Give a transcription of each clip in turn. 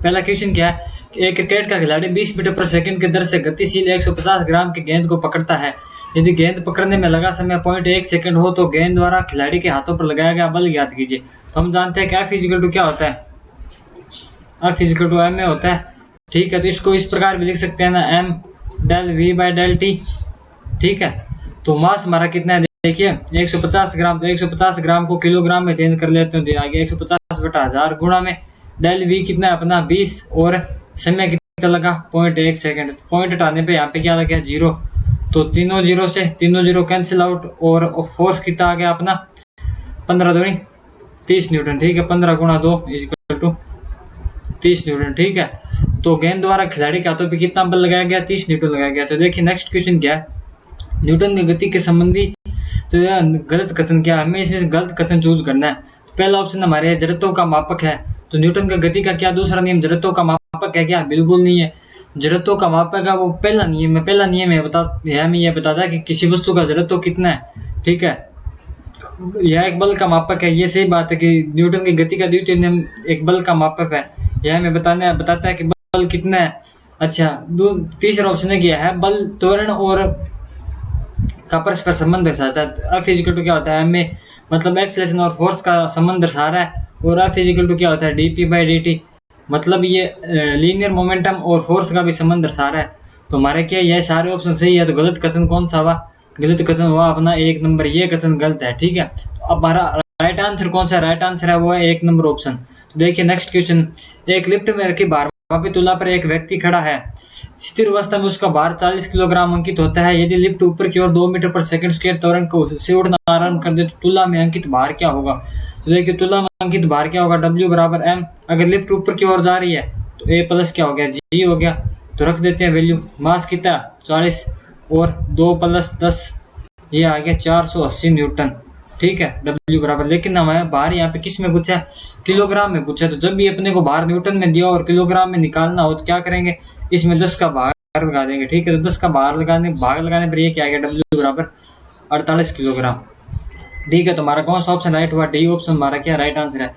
पहला क्वेश्चन क्या है कि एक क्रिकेट का खिलाड़ी 20 मीटर पर सेकंड की दर से गतिशील 150 ग्राम की गेंद को पकड़ता है। यदि गेंद पकड़ने में लगा समय 0.1 सेकंड हो तो गेंद द्वारा खिलाड़ी के हाथों पर लगाया गया बल ज्ञात कीजिए। तो हम जानते हैं कि F इक्वल टू क्या होता है, F इक्वल टू M होता है। ठीक है, तो इसको इस प्रकार भी लिख सकते हैं ना, M del V by del T। ठीक है, तो मास हमारा कितना है देखिए 150 ग्राम, तो 150 ग्राम को किलोग्राम में चेंज कर लेते हैं तो आगे 150 बटा 1000 गुणा में डेल V कितना है अपना 20 और समय कितना लगा 0.1 सेकंड। पॉइंट हटाने पे यहाँ पे क्या लगा 0, तो तीनों जीरो कैंसिल आउट और फोर्स कितना आ गया अपना 15 दूनी 30 न्यूटन। ठीक है, 15 गुणा 2 इक्वल टू 30 न्यूटन। ठीक है, तो गेंद द्वारा खिलाड़ी के हाथों पे कितना बल लगाया गया 30 न्यूटन लगाया गया। तो देखिए नेक्स्ट क्वेश्चन क्या है, न्यूटन की गति के संबंधी तो गलत कथन क्या है, हमें इसमें गलत कथन चूज करना है। पहला ऑप्शन हमारे जड़त्व का मापक है, तो न्यूटन का गति का क्या दूसरा नियम जड़त्व का मापक है क्या, बिल्कुल नहीं है। जड़त्व का मापक है वो पहला नियम है, हमें यह बताता है कि किसी वस्तु का जड़त्व कितना है। ठीक है, यह एक बल का मापक है, ये सही बात है कि न्यूटन की गति का द्वितीय नियम एक बल का मापक है, यह हमें बताता है कि बल कितना है। अच्छा, तीसरा ऑप्शन है क्या है, बल त्वरण और का परस्पर संबंध दर्शाता है। F इक्वल टू क्या होता है, हमें मतलब एक्सेलरेशन और फोर्स का संबंध दर्शा रहा है, और F इक्वल टू क्या होता है dp बाई dt, मतलब ये लीनियर मोमेंटम और फोर्स का भी संबंध दर्शा रहा है। तो हमारे क्या ये सारे ऑप्शन सही है, तो गलत कथन कौन सा हुआ, गलत कथन हुआ अपना 1 नंबर, ये कथन गलत है। ठीक है, तो अब हमारा राइट आंसर कौन सा, राइट आंसर है वो है 1 नंबर ऑप्शन। तो देखिए नेक्स्ट क्वेश्चन, एक लिफ्ट में रखी भार मापी तुला पर एक व्यक्ति खड़ा है, स्थिर अवस्था में उसका भार 40 किलोग्राम अंकित होता है। यदि लिफ्ट ऊपर की ओर 2 मीटर पर सेकंड स्क्वायर त्वरण से उड़ना आरंभ कर दे तो तुला में अंकित भार क्या होगा। तो देखिए तुला में अंकित भार क्या होगा, W बराबर M। अगर लिफ्ट ऊपर की ओर जा रही है तो A प्लस क्या हो गया G हो गया, तो रख देते हैं वैल्यू। मास कितना 40 और 2 प्लस 10 ये आ गया 480 न्यूटन। ठीक है, W बराबर, लेकिन हमें भार यहाँ पे किस में पूछा है, किलोग्राम में पूछा। तो जब भी अपने को भार न्यूटन में दिया और किलोग्राम में निकालना हो तो क्या करेंगे, इसमें 10 का भाग लगा देंगे। ठीक है, तो 10 का भाग लगाने पर ये क्या आ गया W बराबर 48 किलोग्राम। ठीक है, तो हमारा कौन सा ऑप्शन राइट हुआ, डी ऑप्शन हमारा क्या राइट आंसर है।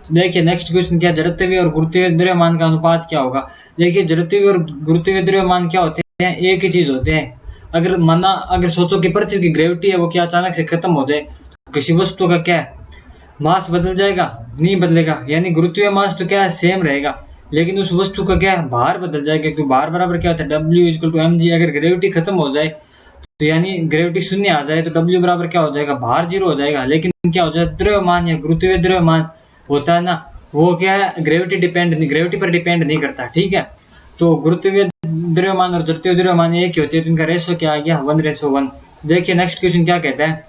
तो देखिए नेक्स्ट क्वेश्चन क्या, जड़त्वीय और गुरुत्वीय द्रव्यमान का अनुपात क्या होगा। देखिए जड़त्वीय और गुरुत्वीय द्रव्यमान क्या होते हैं, एक ही चीज होते हैं। अगर सोचो कि पृथ्वी की ग्रेविटी है वो क्या अचानक से खत्म हो जाए, किसी वस्तु का क्या है मास बदल जाएगा, नहीं बदलेगा, यानी गुरुत्वीय मास तो क्या है सेम रहेगा, लेकिन उस वस्तु का क्या है भार बदल जाएगा, क्योंकि भार बराबर क्या होता है W इक्वल टू mg। अगर ग्रेविटी खत्म हो जाए तो यानी ग्रेविटी शून्य आ जाए तो W बराबर क्या हो जाएगा, भार 0 हो जाएगा। लेकिन क्या हो जाए, द्रव्यमान या गुरुत्वीय द्रव्यमान होता है ना, वो क्या है ग्रेविटी पर डिपेंड नहीं करता। ठीक है, तो गुरुत्वीय द्रव्यमान और जड़त्वीय द्रव्यमान एक ही होते हैं, तो इनका रेशो क्या आ गया 1:1। देखिए नेक्स्ट क्वेश्चन क्या कहता है,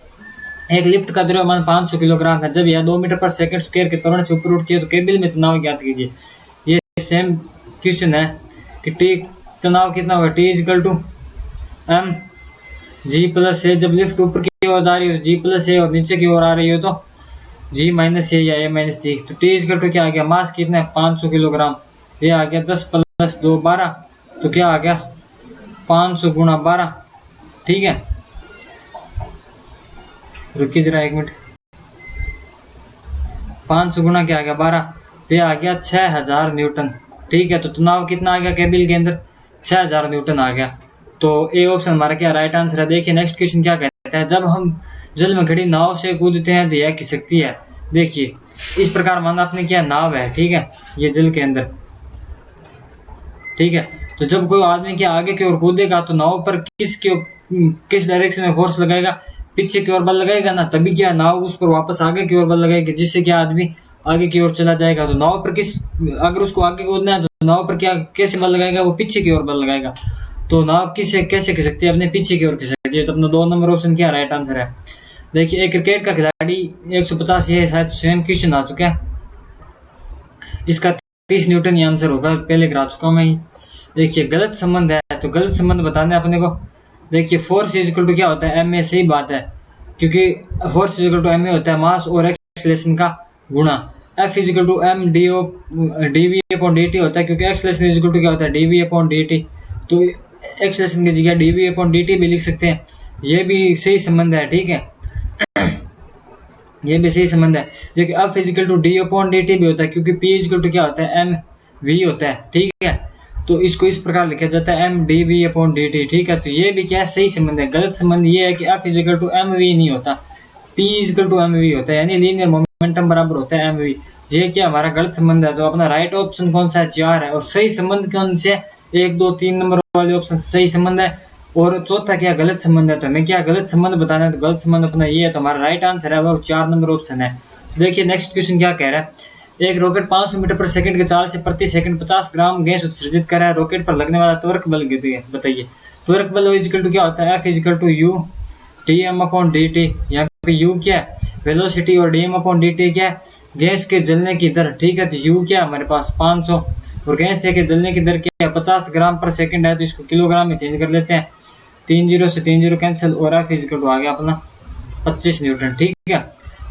एक लिफ्ट का द्रव्यमान 500 किलोग्राम है, जब यह 2 मीटर पर सेकंड स्क्वायर के त्वरण से ऊपर उठती है तो केबिल में तनाव ज्ञात कीजिए। ये सेम क्वेश्चन है कि टी तनाव कितना होगा, T equal to M G plus A। जब लिफ्ट ऊपर की ओर आ रही हो G प्लस A और नीचे की ओर आ रही हो तो G माइनस A या A माइनस G। तो T इक्वल टू क्या आ गया, मास कितना है 500 किलोग्राम, ये आ गया 10 प्लस 2 12, तो क्या आ गया 500 गुणा 12। ठीक है, रुकिए जरा 1 मिनट, 500 गुना क्या आ गया 12, तो ये आ गया 6000 न्यूटन। ठीक है, तो तनाव कितना आ गया केबिल के अंदर 6000 न्यूटन आ गया। तो ए ऑप्शन हमारा क्या राइट आंसर है। देखिए नेक्स्ट क्वेश्चन क्या कहता है, जब हम जल में खड़ी नाव से कूदते हैं तो यह खिसकती है। देखिए इस प्रकार माना आपने क्या नाव है, ठीक है, ये जल के अंदर। ठीक है, तो जब कोई आदमी के आगे की ओर कूदेगा तो नाव पर किस डायरेक्शन में फोर्स लगाएगा, पीछे की ओर बल लगाएगा ना, तभी क्या नाव उस पर वापस आगे की ओर बल लगाएगी, जिससे क्या आदमी आगे की ओर चला जाएगा। तो नाव पर अगर उसको आगे कूदना है तो नाव पर क्या कैसे बल लगाएगा, वो पीछे की ओर बल लगाएगा। तो नाव कैसे खिसकती है, अपने पीछे की ओर खिसकती है। तो अपना 2 नंबर ऑप्शन क्या राइट आंसर है। देखिए एक क्रिकेट का खिलाड़ी 150, ये शायद स्वयं क्वेश्चन आ चुका है, इसका 30 न्यूटन ही आंसर होगा, पहले करा चुका हूं मैं ही। देखिए गलत संबंध है, तो गलत संबंध बताना है अपने को। देखिए फोर्स इज इक्वल टू क्या होता है, एम ए, सही बात है, क्योंकि force is equal to M A होता है मास और एक्सेलरेशन का गुणा। F is equal to M D V upon D T होता है, क्योंकि एक्सेलरेशन इज इक्वल टू क्या होता है D V upon D T. तो एक्सेलरेशन की जगह D V upon D T भी लिख सकते हैं, ये भी सही संबंध है। ठीक है, ये भी सही संबंध है। देखिए F is equal to D upon D T भी होता है, क्योंकि पी इज इक्वल टू क्या होता है एम v होता है, ठीक है। तो इसको इस प्रकार लिखा जाता है M D V upon D T, ठीक है। तो ये भी क्या है, सही संबंध है। गलत संबंध ये है कि F is equal to M V नहीं होता, P is equal to M V होता है, यानी लीनियर मोमेंटम बराबर होता है एम वी। ये क्या हमारा गलत संबंध है। तो अपना राइट ऑप्शन कौन सा है, 4 है। और सही संबंध कौन से, 1 2 3 नंबर वाले ऑप्शन सही संबंध है। और चौथा क्या, गलत संबंध है। तो हमें क्या गलत संबंध बताना है, तो गलत संबंध अपना ये है। तो हमारा राइट आंसर है वो 4 नंबर ऑप्शन है। तो देखिए नेक्स्ट क्वेश्चन क्या कह रहा है, एक रॉकेट 500 मीटर पर सेकंड के चाल से प्रति सेकंड 50 ग्राम गैस उत्सर्जित कर रहा है। रॉकेट पर लगने वाला त्वरक बल बताइए। त्वरक बल इजिकल टू क्या होता है, F is equal to U T M upon D T. यहाँ पे यू क्या है, वेलोसिटी, और D M upon D T क्या है, गैस के जलने की दर, ठीक है। तो यू क्या है हमारे पास 500, और गैस के जलने की दर क्या है 50 ग्राम पर सेकंड है। तो इसको किलोग्राम में चेंज कर लेते हैं, 3 0 से 3 0 कैंसिल, और एफ इजिकल टू आ गया अपना 25 न्यूटन, ठीक है।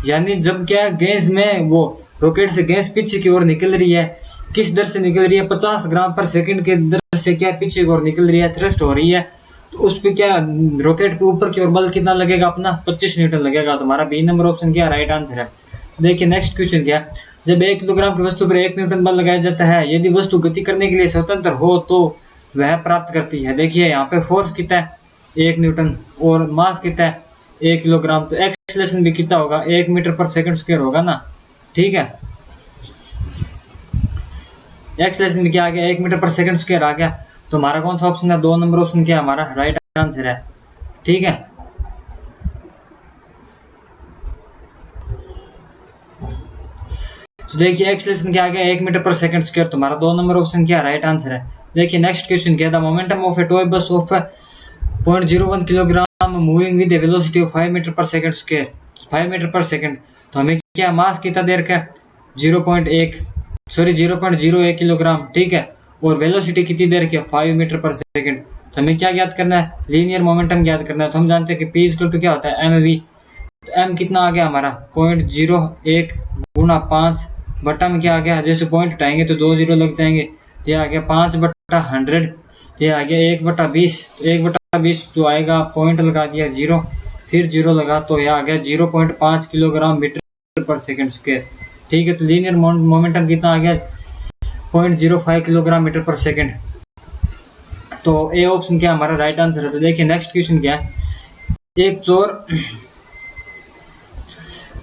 यानी जब क्या गैस में वो रॉकेट से गैस पीछे की ओर निकल रही है, किस दर से निकल रही है, 50 ग्राम पर सेकंड के दर से क्या पीछे की ओर निकल रही है, थ्रस्ट हो रही है। तो उस पे क्या रॉकेट के ऊपर की ओर बल कितना लगेगा अपना 25 न्यूटन लगेगा। तो हमारा बी नंबर ऑप्शन क्या राइट आंसर है। देखिए नेक्स्ट क्वेश्चन क्या, जब 1 किलोग्राम की वस्तु पर 1 न्यूटन बल लगाया जाता है, यदि वस्तु गति करने के लिए स्वतंत्र हो तो वह प्राप्त करती है। देखिए यहाँ पे फोर्स कितना है 1 न्यूटन, और मास कितना है 1 किलोग्राम। तो एक्सेलरेशन भी कितना होगा 1 मीटर पर सेकंड स्क्वायर होगा ना, ठीक है। एक्सेलरेशन भी क्या आ गया 1 मीटर पर सेकंड स्क्वायर आ गया। तो हमारा कौन सा ऑप्शन है, 2 नंबर ऑप्शन क्या हमारा राइट आंसर है, ठीक है। तो देखिए एक्सेलरेशन क्या आ गया 1 मीटर पर सेकंड स्क्वायर। तो हमारा 2 नंबर ऑप्शन क्या राइट आंसर है। देखिए नेक्स्ट क्वेश्चन क्या था, momentum of a toy bus of 0.01 kilogram moving with a velocity of 5 metre per second square, 5 metre per second. तो हमें क्या मास कितना दे रखा है 0.01 किलोग्राम, ठीक है। और वेलोसिटी कितनी दे रखी है 5 मीटर पर सेकंड। तो हमें क्या ज्ञात करना है, लीनियर मोमेंटम ज्ञात करना है। तो हम जानते हैं कि P इक्वल टू क्या होता है एम वी। तो एम कितना आ गया हमारा 0.01 गुणा 5 बट्टा में क्या आ गया, जैसे पॉइंट हटाएंगे तो 2 0 लग जाएंगे। ये आ गया 5/100, ये आ गया 1/20। तो 1/20 जो आएगा पॉइंट लगा दिया 0, फिर 0 लगा तो यह आ गया 0.5 kilogram metre per second square, ठीक है। तो लीनियर मोमेंटम कितना आ गया 0.05 किलोग्राम मीटर पर सेकंड। तो ए ऑप्शन क्या हमारा राइट आंसर है। तो देखिए नेक्स्ट क्वेश्चन क्या है, एक चोर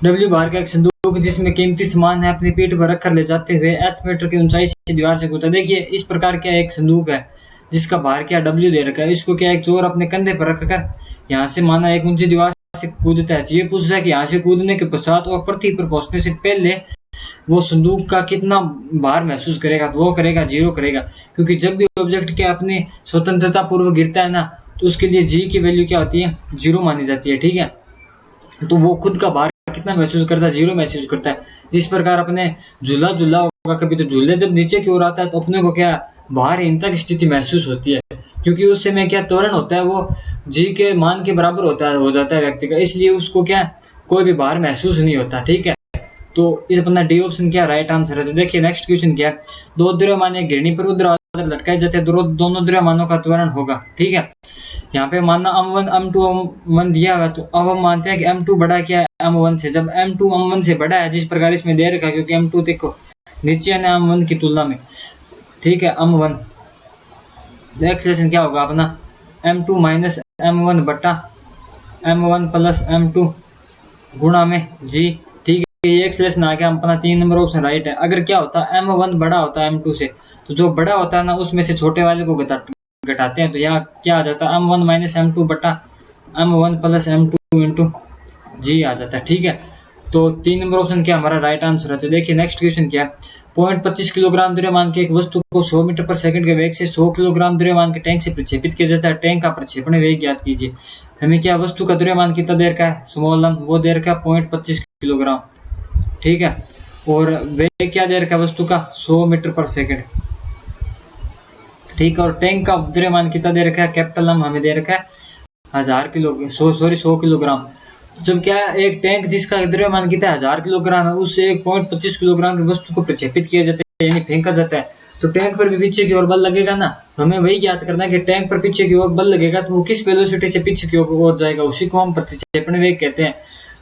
डब्ल्यू बार का एक संदूक जिसमें कीमती सामान है अपनी पीठ पर रखकर ले जाते हुए h मीटर की ऊंचाई से दीवार से कूदा। देखिए इस प्रकार का एक संदूक है जिसका भार क्या W दे रखा है। इसको क्या एक चोर अपने कंधे पर रखकर यहाँ से माना एक ऊंची दीवार से कूदता है। तो ये पूछ रहा है कि यहाँ से कूदने के पश्चात और पृथ्वी पर पहुंचने से पहले वो संदूक का कितना भार महसूस करेगा। तो वो करेगा 0 करेगा, क्योंकि जब भी ऑब्जेक्ट क्या अपनी स्वतंत्रता पूर्व गिरता है ना, तो उसके लिए जी की वैल्यू क्या होती है 0 मानी जाती है, ठीक है। तो वो खुद का भार कितना महसूस करता है 0 महसूस करता है। इस प्रकार अपने झूला होगा कभी, तो झूले जब नीचे की ओर आता है तो अपने को क्या भारहीनता की स्थिति महसूस होती है, क्योंकि उस समय क्या त्वरण होता है वो जी के मान के बराबर होता है, हो जाता है व्यक्ति का, इसलिए उसको क्या कोई भी भार महसूस नहीं होता, ठीक है। तो इस अपना डी ऑप्शन क्या राइट आंसर है। तो देखिए नेक्स्ट क्वेश्चन क्या है, दो द्रव्यमान एक घिरनी पर ऊर्ध्वाधर लटकाए जाते हैं, दोनों द्रव्यमानों का त्वरण होगा, ठीक है। यहाँ पे मानना m1 m2 m1 दिया हुआ है, तो अब हम मानते हैं कि m2 बड़ा क्या है m1 से। जब m2 m1 से बड़ा है, जिस प्रकार इसमें दे रखा है, क्योंकि m2 देखो नीचे है ना m1 की तुलना में, ठीक है। m1 एक्सेलेरेशन क्या होगा अपना m2 माइनस m1 बटा m1 प्लस m2 गुणा में g, ठीक है। ये एक्सेलेरेशन आ गया अपना 3 नंबर ऑप्शन राइट है। अगर क्या होता है m1 बड़ा होता है m2 से, तो जो बड़ा होता है ना उसमें से छोटे वाले को घटाते हैं, तो यहाँ क्या आ जाता है m1 माइनस m2 बटा m1 प्लस m2 इंटू जी आ जाता है, ठीक है। तो 3 नंबर ऑप्शन क्या हमारा राइट आंसर है। तो देखिए नेक्स्ट क्वेश्चन क्या है, 0.25 किलोग्राम द्रव्यमान के एक वस्तु को 100 मीटर पर सेकंड के वेग से 100 किलोग्राम द्रव्यमान के टैंक से प्रक्षेपित किया जाता है। टैंक का प्रक्षेपण वेग ज्ञात कीजिए। हमें क्या वस्तु का द्रव्यमान कितना देर का है स्मॉल m, वो देर का 0.25 किलोग्राम, ठीक है। और वेग क्या देर का वस्तु का 100 मीटर पर सेकंड, ठीक है। और टैंक का द्रव्यमान कितना दे रखा है कैपिटल M हमें दे रखा है 100 किलोग्राम। जब क्या एक टैंक जिसका द्रव्यमान कितना है 1000 किलोग्राम है, उससे 1.25 किलोग्राम की वस्तु को प्रक्षेपित किया जाता है, यानी फेंका जाता है, तो टैंक पर भी पीछे की ओर बल लगेगा ना। तो हमें वही ज्ञात करना है कि टैंक पर पीछे की ओर बल लगेगा तो वो किस वेलोसिटी से पीछे की ओर जाएगा, उसी को हम प्रक्षेपण वेग कहते हैं।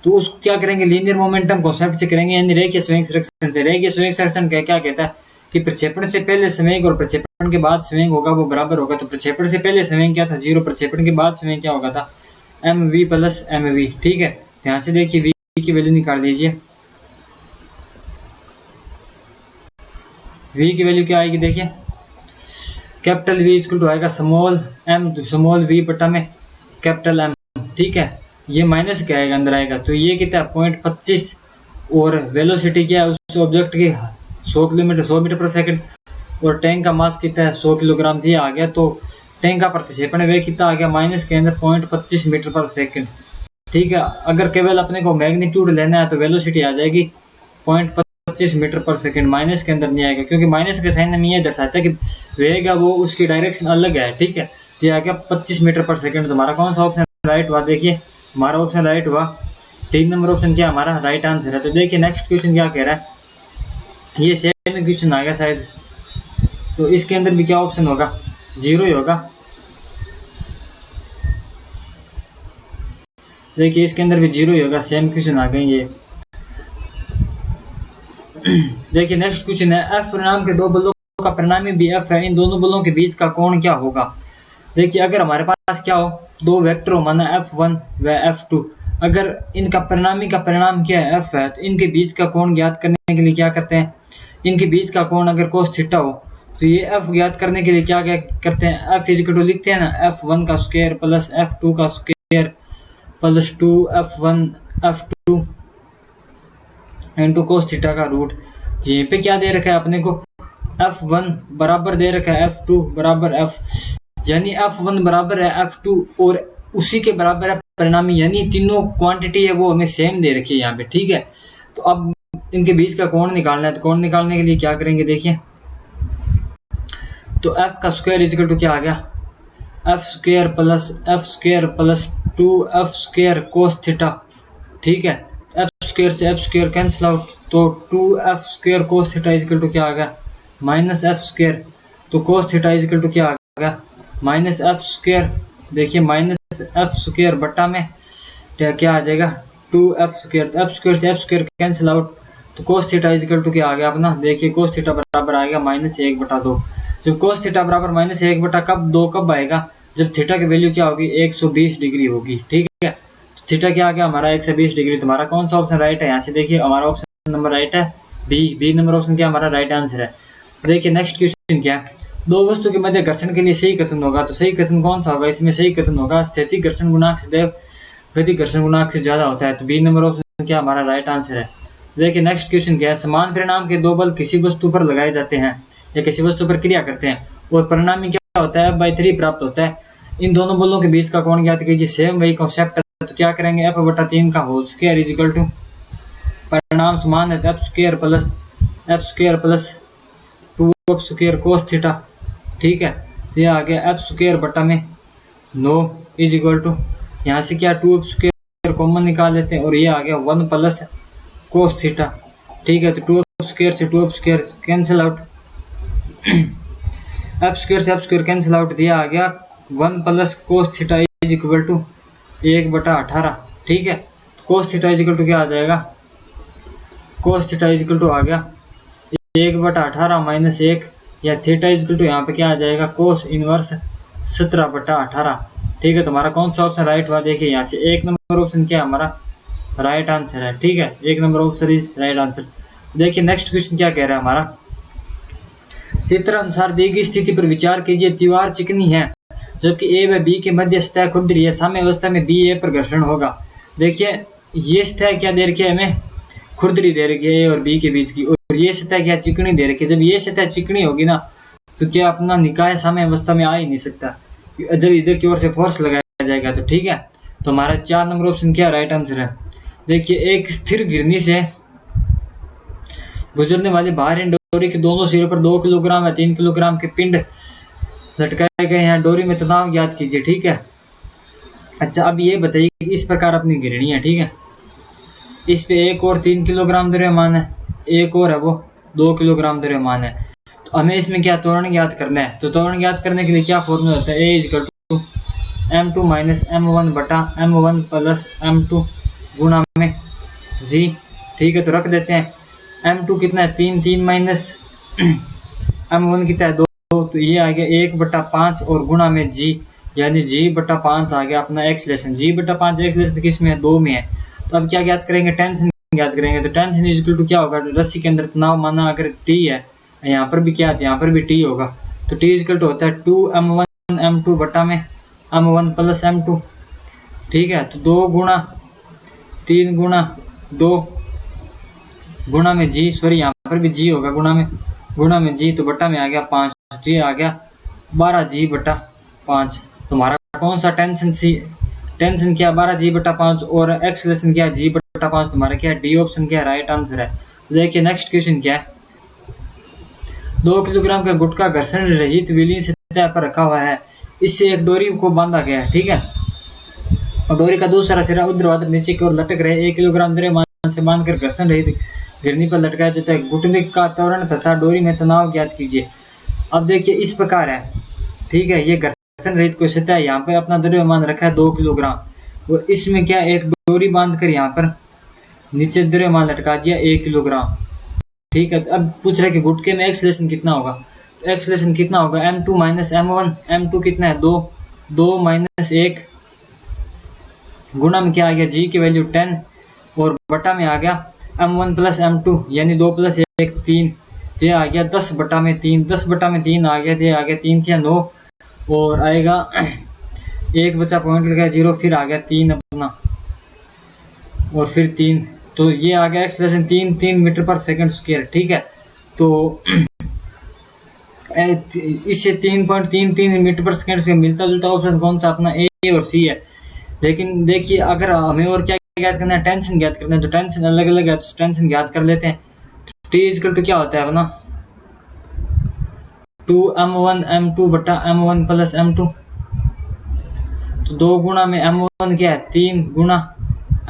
तो उसको क्या करेंगे लीनियर मोमेंटम कॉन्सेप्ट से करेंगे, यानी रेखीय संवेग संरक्षण से। रेखीय संवेग संरक्षण क्या कहता है कि प्रक्षेपण से पहले संवेग और प्रक्षेपण के बाद संवेग होगा वो बराबर होगा। तो प्रक्षेपण से पहले संवेग क्या था 0, प्रक्षेपण के बाद संवेग क्या होगा था mv प्लस mv। ठीक है, ध्यान से देखिए v की वैल्यू निकाल लीजिए। v की वैल्यू क्या आएगी देखिए, कैपिटल V इक्वल टू आएगा स्मॉल v बटा में कैपिटल M। ठीक है, ये माइनस क्या आएगा अंदर आएगा, तो ये कितना 0.25 और वेलोसिटी क्या है उस ऑब्जेक्ट की 100 मीटर पर सेकंड, और टैंक का मास कितना है 100 किलोग्राम दिया आ गया। तो टैंक का प्रतिक्षेपण वेग कितना आ गया माइनस के अंदर 0.25 मीटर पर सेकंड। ठीक है, अगर केवल अपने को मैग्नीट्यूड लेना है तो वेलोसिटी आ जाएगी 0.25 मीटर पर सेकंड, माइनस के अंदर नहीं आएगा क्योंकि माइनस के साइन में ये दर्शाता है कि वेग है वो उसकी डायरेक्शन अलग है। ठीक है, ये आ गया 25 मीटर पर सेकंड। तो हमारा कौन सा ऑप्शन राइट हुआ, देखिए हमारा ऑप्शन राइट हुआ 3 नंबर ऑप्शन क्या हमारा राइट आंसर है। तो देखिए नेक्स्ट क्वेश्चन क्या कह रहा है, ये सेम क्वेश्चन आ गया शायद, तो इसके अंदर भी क्या ऑप्शन होगा 0 ही होगा। देखिए इसके अंदर भी 0 ही होगा, सेम क्वेश्चन आ गए ये। देखिए नेक्स्ट क्वेश्चन है, एफ नाम के दो बलों का परिणामी भी एफ है, इन दोनों बलों के बीच का कोण क्या होगा। देखिए अगर हमारे पास क्या हो दो वेक्टर हो माना F1 व F2, अगर इनका परिणामी का परिणाम क्या है F है, तो इनके बीच का कोण ज्ञात करने के लिए क्या करते हैं, इनके बीच का कोण अगर cos थीटा हो तो ये F ज्ञात करने के लिए क्या करते हैं, F इक्वल टू लिखते हैं ना F1 का स्क्वायर प्लस F2 का square plus 2F1 F2 into cos theta का रूट। यहीं पे क्या दे रखा है अपने को F1 बराबर दे रखा है F2 बराबर F, यानी F1 बराबर है F2 और उसी के बराबर है परिणामी, यानी तीनों क्वांटिटी है वो हमें सेम दे रखी है यहाँ पे। ठीक है, तो अब इनके बीच का कोण निकालना है, तो कोण निकालने के लिए क्या करेंगे देखिए, तो F का स्क्वायर इक्वल टू क्या आ गया F square plus 2F square cos theta. ठीक है, F स्क्वायर से F स्क्वायर कैंसिल आउट, तो 2F square cos theta equal to क्या आ गया माइनस F स्क्वायर, तो cos थीटा इक्वल टू क्या आ गया माइनस F स्क्वायर। देखिए माइनस F स्क्वायर बटा में क्या आ जाएगा 2F स्क्वायर, तो F स्क्वायर से F स्क्वायर कैंसिल आउट, तो cos थीटा इक्वल टू क्या आ गया अपना, देखिए cos थीटा बराबर आ गया -1/2। जब cos थीटा बराबर -1/2 कब आएगा, जब थीटा की वैल्यू क्या होगी 120 डिग्री होगी। ठीक है, तो थीटा क्या आ गया हमारा 120 डिग्री। तुम्हारा कौन सा ऑप्शन राइट है, यहाँ से देखिए हमारा ऑप्शन नंबर राइट है बी नंबर ऑप्शन क्या हमारा राइट आंसर है। देखिए नेक्स्ट क्वेश्चन क्या है, दो वस्तु के मध्य घर्षण के लिए सही कथन होगा, तो सही कथन कौन सा होगा, इसमें सही कथन होगा स्थैतिक घर्षण गुणांक सदैव गतिक घर्षण गुणांक से ज्यादा होता है, तो बी नंबर ऑप्शन क्या हमारा राइट आंसर है। देखिए नेक्स्ट क्वेश्चन क्या है, समान परिणाम के दो बल किसी वस्तु पर लगाए जाते हैं या किसी वस्तु पर क्रिया करते हैं और परिणामी क्या होता है F/3 प्राप्त होता है, इन दोनों बलों के बीच का कोण ज्ञात कीजिए। सेम वही कॉन्सेप्ट है, तो क्या करेंगे F/3 का होल स्क्वायर इक्वल टू परिणाम समान है F square plus 2F square cos theta. ठीक है, तो ये आ गया F स्क्वायर बटा में 9 इज इक्वल टू, यहाँ से क्या 2F स्क्वायर कॉमन निकाल लेते हैं और ये आ गया 1 प्लस cos थीटा। ठीक है, तो 2F स्क्वायर से 2F square cancel out, F square से F स्क्वायर कैंसिल आउट, दिया आ गया 1 plus cos theta is equal to 1/18। ठीक है, cos theta is equal to क्या आ जाएगा, cos theta is equal to आ गया 1/18 माइनस 1, या थीटा इज इक्वल टू यहाँ पे क्या आ जाएगा cos इनवर्स 17/18। ठीक है, तो हमारा कौन सा ऑप्शन राइट हुआ, देखिए यहाँ से 1 नंबर ऑप्शन क्या हमारा राइट आंसर है। ठीक है, 1 number option is right answer. देखिए नेक्स्ट क्वेश्चन क्या कह रहा है हमारा, चित्र अनुसार दी गई स्थिति पर विचार कीजिए, दीवार चिकनी है जबकि ए व बी के मध्य सतह खुरदरी है, साम्य अवस्था में बी ए पर घर्षण होगा। देखिए ये सतह क्या दे रखी है हमें, खुरदरी दे रखी है ए और बी के बीच की, और ये सतह क्या चिकनी दे रखी है। जब ये सतह चिकनी होगी ना तो क्या अपना निकाय साम्य अवस्था में आ ही नहीं सकता, जब इधर की ओर से फोर्स लगाया जाएगा। तो ठीक है, तो हमारा 4 नंबर ऑप्शन क्या राइट आंसर है। देखिए एक स्थिर घिरनी से गुजरने वाली बाहरी डोरी के दोनों सिरों पर 2 किलोग्राम या 3 किलोग्राम के पिंड लटकाए गए हैं, डोरी में तनाव ज्ञात कीजिए। ठीक है, अच्छा अब ये बताइए कि इस प्रकार अपनी घिरनी है, ठीक है, इस पे एक और 3 किलोग्राम द्रव्यमान है, एक और है वो 2 किलोग्राम द्रव्यमान है, तो हमें इसमें क्या त्वरण ज्ञात करना है। तो त्वरण ज्ञात करने के लिए क्या फॉर्मूला होता है, A equal to m2 minus m1 बटा m1 प्लस m2 गुणा में g। ठीक है, तो रख देते हैं m2 कितना है 3 माइनस M1 कितना है 2, तो ये आ गया 1/5 और गुणा में जी, यानी G/5 आ गया अपना एक्सलेशन। G/5 एक्सलेशन किस में है, 2 में है। तो अब क्या ज्ञात करेंगे, टेंशन ज्ञात करेंगे। तो टेंशन इज इक्वल टू क्या होगा, रस्सी के अंदर तनाव माना अगर T है, यहाँ पर भी क्या है, यहाँ पर भी T होगा। तो T इज इक्वल टू होता है 2m1 m2 बटा में m1 प्लस m2। ठीक है, तो 2 गुणा 3 गुणा 2 गुणा में जी, सॉरी यहाँ पर भी जी होगा, गुणा में जी, तो बटा में आ गया 5, तो ये आ गया 12G/5। तुम्हारा कौन सा टेंशन क्या 12G/5 और एक्सलेशन क्या G/5, तुम्हारा क्या डी ऑप्शन क्या राइट आंसर है। तो देखिए नेक्स्ट क्वेश्चन क्या है, 2 किलोग्राम का गुटखा घर्षण रहित विलीन सतह पर रखा हुआ है, इससे एक डोरी को बांधा गया है। ठीक है, और डोरी का दूसरा सिरा ऊर्ध्वाधर नीचे की ओर लटक रहे 1 किलोग्राम द्रव्यमान से बांधकर घर्षण रहित गिरनी पर लटकाया जाता है। घुटने का त्वरण तथा डोरी में तनाव ज्ञात कीजिए। अब देखिए इस प्रकार है, ठीक है, ये घर्षण रहित कोई सतह है, यहाँ पे अपना द्रव्यमान रखा है 2 किलोग्राम और इसमें क्या एक डोरी बांधकर यहाँ पर नीचे द्रव्यमान लटका दिया 1 किलोग्राम। ठीक है, तो अब पूछ रहा है कि गुटके में एक्सलेशन कितना होगा। तो एक्सलेशन कितना होगा, m2 माइनस m1, m2 कितना है 2, 2 माइनस 1 गुणा में क्या आ गया g की वैल्यू 10 और बटा में आ गया m1 प्लस m2 यानी 2 प्लस 1 3, ये आ गया 10/3, 10/3 आ गया, ये आ गया 3 या 9 और आएगा 1 बचा पॉइंट लगा 0, फिर आ गया 3 अपना और फिर 3, तो ये आ गया acceleration 3 metre per second square. ठीक है, तो इससे 3.33 मीटर पर सेकंड से मिलता जुलता ऑप्शन कौन सा अपना ए और सी है। लेकिन देखिए अगर हमें और क्या ज्ञात करना है, टेंशन ज्ञात करना है, तो टेंशन अलग अलग है, तो टेंशन ज्ञात कर लेते हैं। T इक्वल टू क्या होता है अपना 2m1 m2 बटा m1 प्लस m2, तो 2 गुणा में m1 क्या है 3 गुणा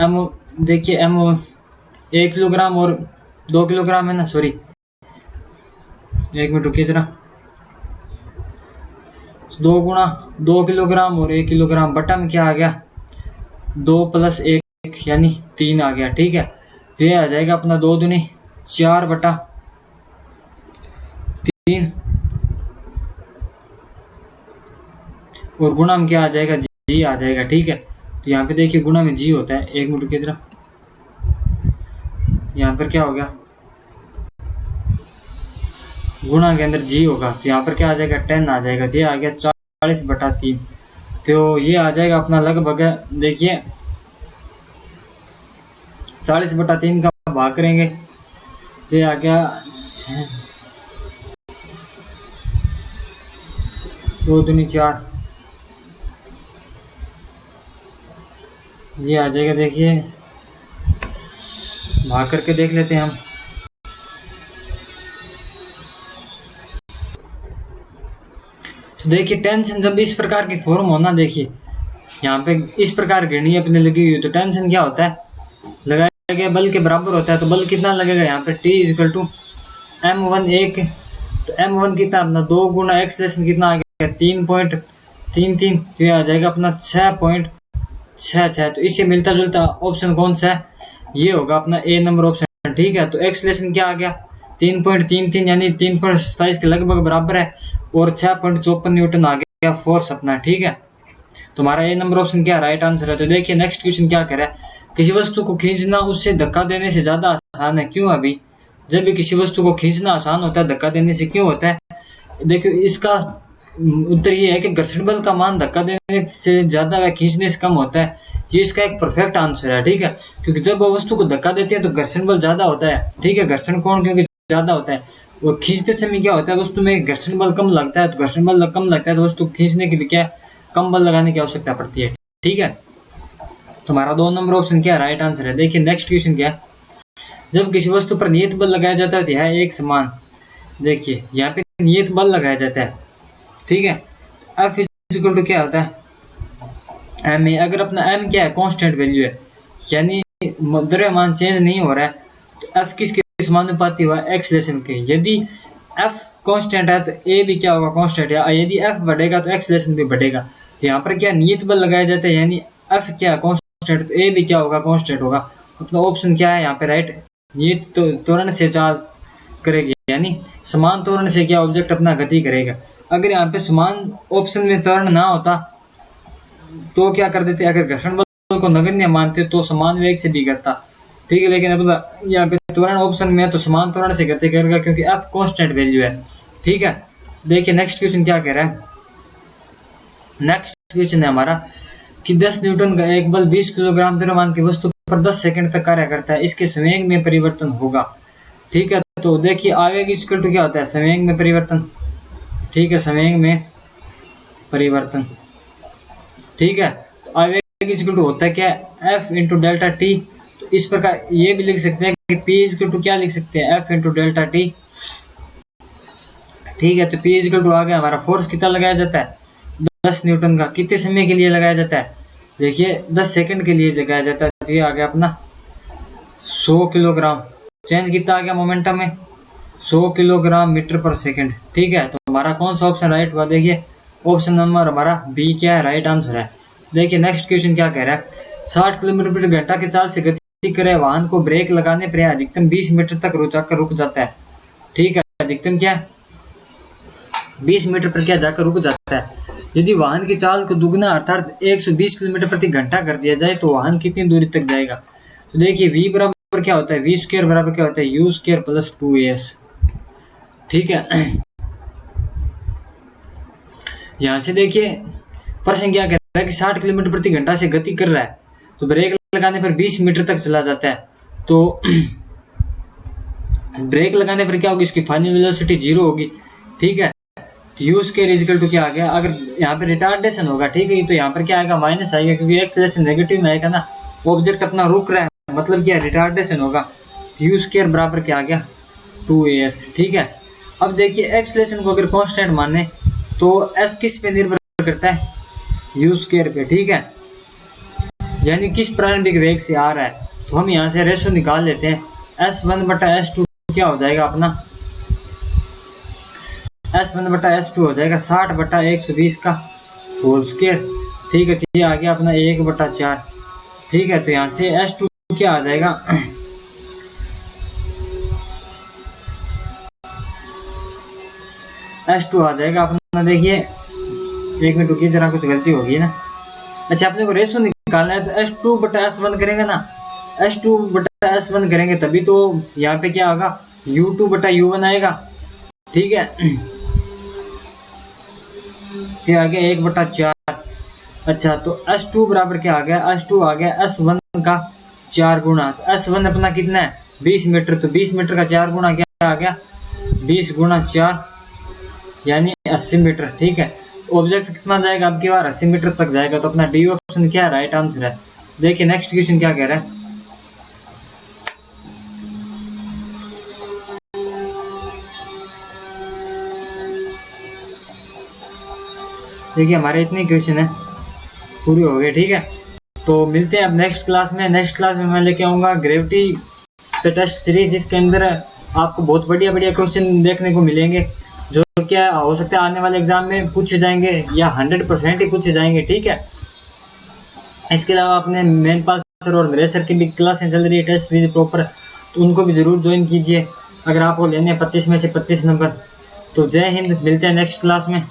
m, देखिए m 1 किलोग्राम और 2 किलोग्राम है ना, सॉरी 1 मिनट रुकिए जरा, 2 गुणा 2 किलोग्राम और 1 किलोग्राम बटा में क्या आ गया 2 प्लस 1 यानी 3 आ गया। ठीक है, तो ये आ जाएगा अपना 2 दूनी 4/3 और गुणा में क्या आ जाएगा जी आ जाएगा। ठीक है, तो यहाँ पे देखिए गुणा में जी होता है, 1 मिनट की तरह यहाँ पर क्या हो गया गुणा के अंदर जी होगा, तो यहाँ पर क्या आ जाएगा 10 आ जाएगा, ये आ गया 40/3, तो ये आ जाएगा अपना लगभग देखिए 40/3 का भाग करेंगे, ये आ गया 2 दूनी 4, ये आ जाएगा, देखिए भाग करके देख लेते हैं हम। तो देखिए टेंशन जब इस प्रकार की फॉर्म होना, देखिए यहाँ पे इस प्रकार घिरनी अपने लगी हुई, तो टेंशन क्या होता है लगाया गया बल के बराबर होता है। तो बल कितना लगेगा यहाँ पे T इक्वल टू m1 1, तो m1 कितना अपना 2 गुना एक्सलेशन कितना आ गया 3.33, तो ये आ जाएगा अपना 6.66। तो इससे मिलता जुलता ऑप्शन कौन सा है, ये होगा अपना ए नंबर ऑप्शन। ठीक है, तो एक्सलेशन क्या आ गया 3.33 यानी 3.27 के लगभग बराबर है और 6.54 न्यूटन आ गया फोर्स अपना। ठीक है, तुम्हारा ए नंबर ऑप्शन क्या राइट आंसर है। तो देखिए नेक्स्ट क्वेश्चन क्या करे, किसी वस्तु को खींचना उससे धक्का देने से ज्यादा आसान है, क्यों। अभी जब भी किसी वस्तु को खींचना आसान होता है धक्का देने से क्यों होता है, देखियो इसका उत्तर ये है कि घर्षण बल का मान धक्का देने से ज्यादा व खींचने से कम होता है, ये इसका एक परफेक्ट आंसर है। ठीक है, क्योंकि जब वो वस्तु को धक्का देती है तो घर्षण बल ज्यादा होता है। ठीक है, घर्षण कोण क्योंकि ज्यादा होता है और खींचते समय क्या होता है वस्तु में घर्षण बल कम लगता है, तो घर्षण बल कम लगता है तो वस्तु खींचने के लिए क्या कम बल लगाने की आवश्यकता पड़ती है। ठीक है, तुम्हारा 2 नंबर ऑप्शन क्या राइट आंसर है। देखिए नेक्स्ट क्वेश्चन क्या है, जब किसी वस्तु पर नियत बल लगाया जाता है तो यह एक समान, देखिए यहाँ पे नियत बल लगाया जाता है। ठीक है, F इक्वल टू क्या होता है एम ए, अगर अपना एम क्या है कांस्टेंट वैल्यू है यानी द्रव्यमान चेंज नहीं हो रहा है, तो एफ किसके समानुपाती हुआ एक्सलेशन के। यदि एफ कांस्टेंट है तो ए भी क्या होगा कांस्टेंट है, यदि एफ बढ़ेगा तो एक्सलेशन भी बढ़ेगा। तो यहाँ पर क्या नियत बल लगाया जाता है यानी एफ क्या कांस्टेंट, तो ए भी क्या होगा कांस्टेंट होगा। अपना ऑप्शन क्या है यहाँ पे राइट, नियत त्वरण से चाल करेगी यानी समान त्वरण से क्या ऑब्जेक्ट अपना गति करेगा। अगर यहाँ पे समान ऑप्शन में त्वरण ना होता तो क्या कर देते, अगर घर्षण बल को नगण्य मानते तो समान वेग से भी करता, ठीक है। लेकिन अब यहाँ पे त्वरण ऑप्शन में है तो समान त्वरण से गति करेगा क्योंकि F कांस्टेंट वैल्यू है, ठीक है। देखिए नेक्स्ट क्वेश्चन क्या कह रहा है। नेक्स्ट क्वेश्चन है हमारा कि 10 न्यूटन का एक बल 20 किलोग्राम द्रव्यमान की वस्तु पर 10 सेकंड तक कार्य करता है, इसके संवेग में परिवर्तन होगा, ठीक है। तो देखिए आवेग इक्वल टू क्या होता है, संवेग में परिवर्तन, ठीक है, संवेग में परिवर्तन, ठीक है। तो आवेग इक्वल टू होता है क्या, F इंटू डेल्टा टी। तो इस प्रकार ये भी लिख सकते हैं कि P इक्वल टू क्या लिख सकते हैं, F इंटू डेल्टा टी, ठीक है। तो P इक्वल टू आ गया हमारा फोर्स कितना लगाया जाता है 10 न्यूटन का, कितने समय के लिए लगाया जाता है, देखिए 10 सेकंड के लिए लगाया जाता है। तो ये आ गया अपना 100 किलोग्राम, चेंज कितना आ गया मोमेंटम में 100 किलोग्राम मीटर पर सेकंड, ठीक है। तो हमारा कौन सा ऑप्शन राइट हुआ, देखिए ऑप्शन नंबर हमारा बी क्या है, राइट आंसर है। देखिए नेक्स्ट क्वेश्चन क्या कह रहा है, 60 किलोमीटर प्रति घंटा की चाल से गति करे वाहन को ब्रेक लगाने पर अधिकतम 20 मीटर तक रुक जाता है, ठीक है। अधिकतम क्या 20 मीटर पर क्या जाकर रुक जाता है। यदि वाहन की चाल को दुगना अर्थात 120 किलोमीटर प्रति घंटा कर दिया जाए तो वाहन कितनी दूरी तक जाएगा। तो देखिए v बराबर क्या होता है, v स्क्वायर बराबर क्या होता है, u स्क्वायर प्लस 2as, ठीक है। यहां से देखिए प्रश्न क्या कह रहा है कि 60 किलोमीटर प्रति घंटा से गति कर रहा है तो ब्रेक लगाने पर 20 मीटर तक चला जाता है। तो ब्रेक लगाने पर क्या होगी, इसकी फाइनल वेलोसिटी 0 होगी, ठीक है। U square is equal to क्या आ गया, अगर यहाँ पे रिटार्डेशन होगा, ठीक है, तो यहाँ पर क्या आएगा माइनस आएगा क्योंकि एक्सेलरेशन नेगेटिव में आएगा ना, ऑब्जेक्ट अपना रुक रहा है मतलब क्या रिटार्डेशन होगा। यू स्क्वायर बराबर क्या आ गया 2as, ठीक है। अब देखिए एक्सेलरेशन को अगर कांस्टेंट माने तो s किस पे निर्भर करता है, यू स्क्वायर पे, ठीक है, यानी किस प्रारंभिक वेग से आ रहा है। तो हम यहाँ से रेशो निकाल लेते हैं, s1 बटा s2 क्या हो जाएगा अपना, S1 बटा S2 हो जाएगा 60 बटा 120 का होल स्क्वायर, ठीक है। ये आ गया अपना 1 बटा 4, ठीक है। तो यहाँ से S2 क्या आ जाएगा S2 आ जाएगा अपना, देखिए 1 मिनट रुकिए जरा कुछ गलती होगी ना। अच्छा अपने को रेशो निकालना है तो S2 बटा S1 करेंगे ना, S2 बटा S1 करेंगे तभी तो यहाँ पे क्या होगा U2 बटा U1 आएगा, ठीक है। क्या आ गया 1 बटा 4। अच्छा तो S2 बराबर क्या आ गया, S2 आ गया S1 का 4 गुना, तो S1 अपना कितना है 20 मीटर, तो 20 मीटर का 4 गुना क्या आ गया 20 गुना 4 यानी 80 मीटर, ठीक है। ऑब्जेक्ट कितना जाएगा अब की बार 80 मीटर तक जाएगा, तो अपना डी ऑप्शन क्या है राइट आंसर है। देखिए नेक्स्ट क्वेश्चन क्या कह रहा है, देखिए हमारे इतने क्वेश्चन है पूरे हो गए, ठीक है। तो मिलते हैं अब नेक्स्ट क्लास में। नेक्स्ट क्लास में मैं लेके आऊँगा ग्रेविटी पे टेस्ट सीरीज, जिसके अंदर आपको बहुत बढ़िया बढ़िया क्वेश्चन देखने को मिलेंगे जो क्या हो सकता है आने वाले एग्जाम में पूछे जाएंगे या 100% ही पूछे जाएंगे, ठीक है। इसके अलावा अपने मेनपाल सर और नरेश सर की भी क्लासें चल रही है टेस्ट सीरीज प्रॉपर, तो उनको भी जरूर ज्वाइन कीजिए अगर आपको लेने 25 में से 25 नंबर। तो जय हिंद, मिलते हैं नेक्स्ट क्लास में।